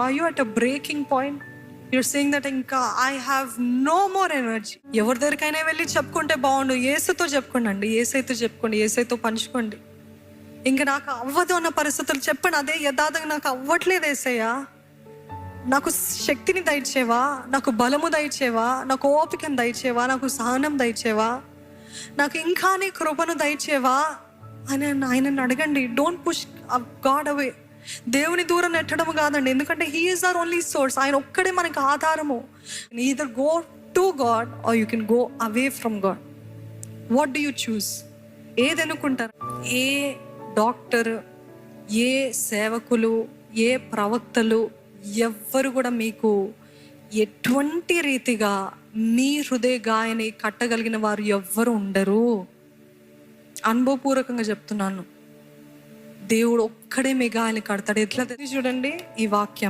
Are you at a breaking point? You're saying that ఇంకా I have no more energy. ఎవరి దగ్గరికైనా వెళ్ళి చెప్పుకుంటే బాగుండు. యేసుతో చెప్పుకోండి, యేసైతో చెప్పుకోండి, యేసైతో పంచుకోండి. ఇంకా నాకు అవ్వదు అన్న పరిస్థితులు చెప్పండి. అదే యథార్థంగా నాకు అవ్వట్లేదు యేసయ్యా, నాకు శక్తిని దయచేవా, నాకు బలము దయచేవా, నాకు ఓపికను దయచేవా, నాకు సహనం దయచేవా, నాకు ఇంకా నీ కృపను దయచేవా అని ఆయనను అడగండి. Don't push God away. దేవుని దూరం నెట్టడం కాదండి, ఎందుకంటే he is our only source. ఆయన ఒక్కడే మనకు ఆధారము. Either go to God or you can go away from God. What do you choose? ఏది ఎన్నుకుంటారు? ఏ డాక్టర్, ఏ సేవకులు, ఏ ప్రవక్తలు ఎవ్వరు కూడా మీకు ఎటువంటి రీతిగా మీ హృదయ గాయని కట్టగలిగిన వారు ఎవ్వరు ఉండరు. అనుభవపూర్వకంగా చెప్తున్నాను. దేవుడు ఒక్కడే మీ గాయని కడతాడు. ఎట్లా చూడండి ఈ వాక్యం.